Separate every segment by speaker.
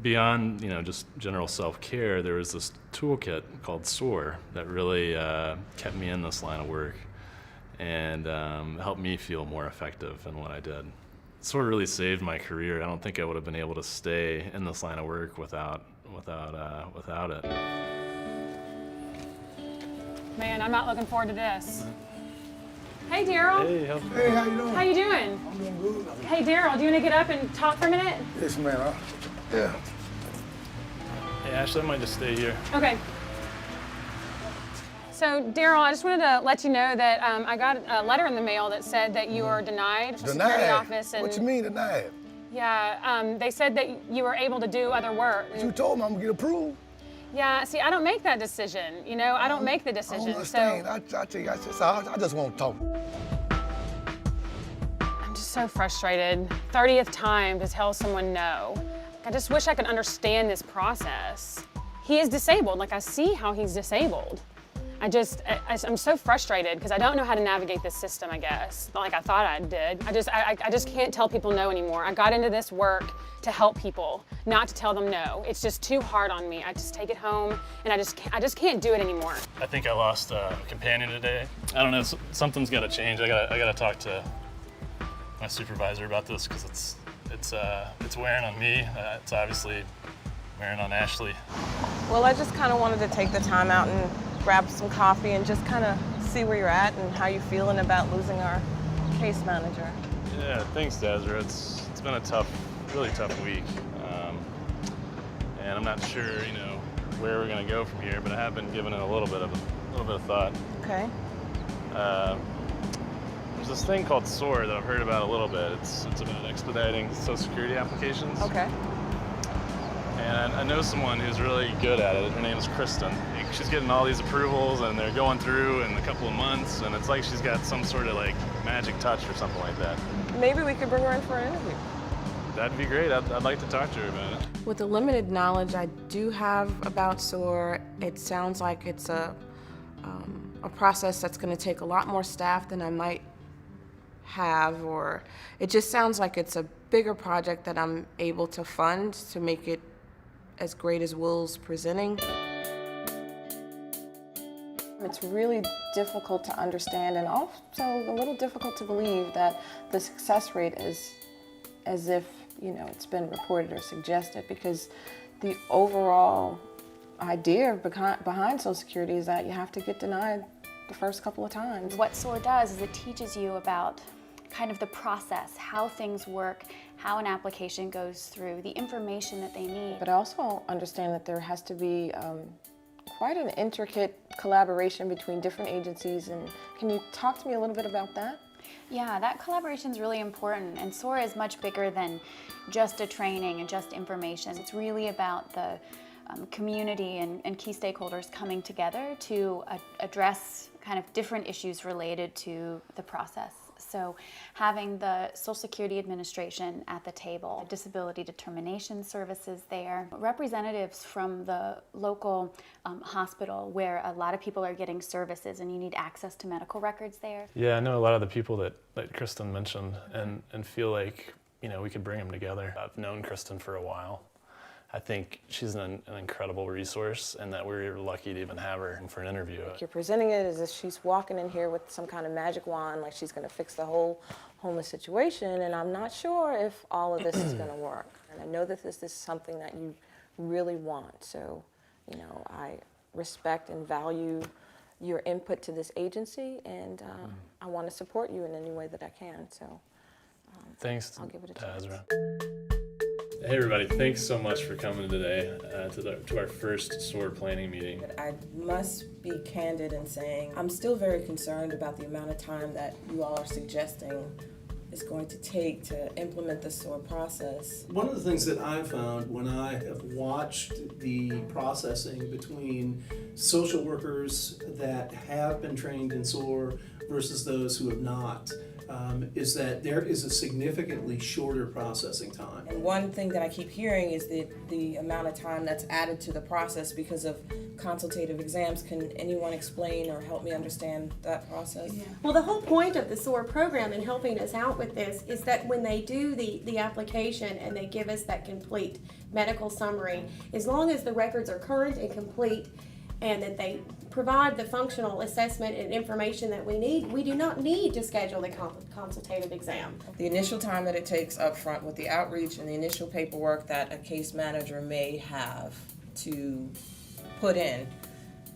Speaker 1: Beyond, just general self-care, there was this toolkit called SOAR that really kept me in this line of work and helped me feel more effective in what I did. SOAR really saved my career. I don't think I would have been able to stay in this line of work without it.
Speaker 2: Man, I'm not looking forward to this. Hey, Daryl.
Speaker 1: Hey,
Speaker 3: Hey, how you doing?
Speaker 2: How you doing?
Speaker 3: I'm doing good.
Speaker 2: Hey, Daryl, do you want to get up and talk for a minute?
Speaker 3: Yes, man. Yeah.
Speaker 1: Hey, Ashley, I might just stay here.
Speaker 2: Okay. So, Daryl, I just wanted to let you know that I got a letter in the mail that said that you were denied from the security office. And
Speaker 3: What you mean denied?
Speaker 2: yeah, they said that you were able to do other work.
Speaker 3: You told me I'm gonna get approved.
Speaker 2: Yeah, see, I don't make that decision. I don't make the
Speaker 3: I
Speaker 2: decision.
Speaker 3: don't understand. I tell you, I just want to talk.
Speaker 2: I'm just so frustrated. 30th time to tell someone no. I just wish I could understand this process. He is disabled. Like, I see how he's disabled. I'm so frustrated because I don't know how to navigate this system, I guess, like I thought I did. I just can't tell people no anymore. I got into this work to help people, not to tell them no. It's just too hard on me. I just take it home and I just can't do it anymore.
Speaker 1: I think I lost a companion today. I don't know, something's gotta change. I gotta talk to my supervisor about this because it's wearing on me. It's obviously wearing on Ashley.
Speaker 4: Well, I just kind of wanted to take the time out and grab some coffee and just kind of see where you're at and how you're feeling about losing our case manager.
Speaker 1: Yeah, thanks, Desiree. It's been a really tough week. And I'm not sure, where we're gonna go from here, but I have been giving it a little bit of thought.
Speaker 4: Okay.
Speaker 1: There's this thing called SOAR that I've heard about a little bit. It's about expediting Social Security applications.
Speaker 4: Okay.
Speaker 1: And I know someone who's really good at it. Her name is Kristen. She's getting all these approvals and they're going through in a couple of months, and it's like she's got some sort of magic touch or something like that.
Speaker 4: Maybe we could bring her in for an interview.
Speaker 1: That'd be great. I'd like to talk to her about it.
Speaker 4: With the limited knowledge I do have about SOAR, it sounds like it's a process that's going to take a lot more staff than I might have, or it just sounds like it's a bigger project that I'm able to fund to make it as great as Will's presenting. It's really difficult to understand and also a little difficult to believe that the success rate is as if, it's been reported or suggested, because the overall idea behind Social Security is that you have to get denied the first couple of times.
Speaker 5: What SOAR does is it teaches you about kind of the process, how things work, how an application goes through, the information that they need.
Speaker 4: But I also understand that there has to be quite an intricate collaboration between different agencies, and can you talk to me a little bit about that?
Speaker 5: Yeah, that collaboration is really important, and SOAR is much bigger than just a training and just information. It's really about the community and key stakeholders coming together to address kind of different issues related to the process. So having the Social Security Administration at the table, disability determination services there, representatives from the local hospital where a lot of people are getting services and you need access to medical records there.
Speaker 1: Yeah, I know a lot of the people that Kristen mentioned and feel like, we could bring them together. I've known Kristen for a while. I think she's an incredible resource, and that we're lucky to even have her for an interview.
Speaker 4: You're presenting it as if she's walking in here with some kind of magic wand, like she's going to fix the whole homeless situation, and I'm not sure if all of this is going to work. And I know that this is something that you really want, so, I respect and value your input to this agency, and I want to support you in any way that I can, so
Speaker 1: thanks,
Speaker 4: I'll give it a chance.
Speaker 1: Ezra. Hey everybody, thanks so much for coming today to our first SOAR planning meeting.
Speaker 6: I must be candid in saying I'm still very concerned about the amount of time that you all are suggesting is going to take to implement the SOAR process.
Speaker 7: One of the things that I've found when I have watched the processing between social workers that have been trained in SOAR versus those who have not is that there is a significantly shorter processing time.
Speaker 6: And one thing that I keep hearing is the amount of time that's added to the process because of consultative exams. Can anyone explain or help me understand that process?
Speaker 8: Well, the whole point of the SOAR program and helping us out with this is that when they do the application and they give us that complete medical summary, as long as the records are current and complete and that they provide the functional assessment and information that we need, we do not need to schedule the consultative exam.
Speaker 6: The initial time that it takes up front with the outreach and the initial paperwork that a case manager may have to put in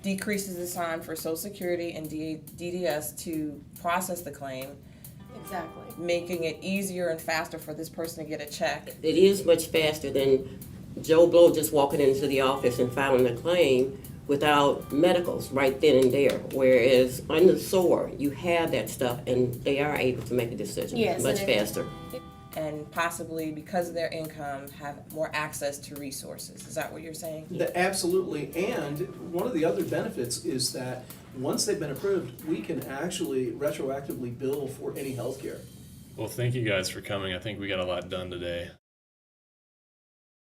Speaker 6: decreases the time for Social Security and DDS to process the claim,
Speaker 8: Exactly.
Speaker 6: making it easier and faster for this person to get a check.
Speaker 9: It is much faster than Joe Blow just walking into the office and filing a claim without medicals right then and there. Whereas under SOAR, you have that stuff and they are able to make a decision
Speaker 8: Yes,
Speaker 9: much
Speaker 8: and it-
Speaker 9: faster.
Speaker 6: And possibly, because of their income, have more access to resources. Is that what you're saying?
Speaker 7: Absolutely, and one of the other benefits is that once they've been approved, we can actually retroactively bill for any health care.
Speaker 1: Well, thank you guys for coming. I think we got a lot done today.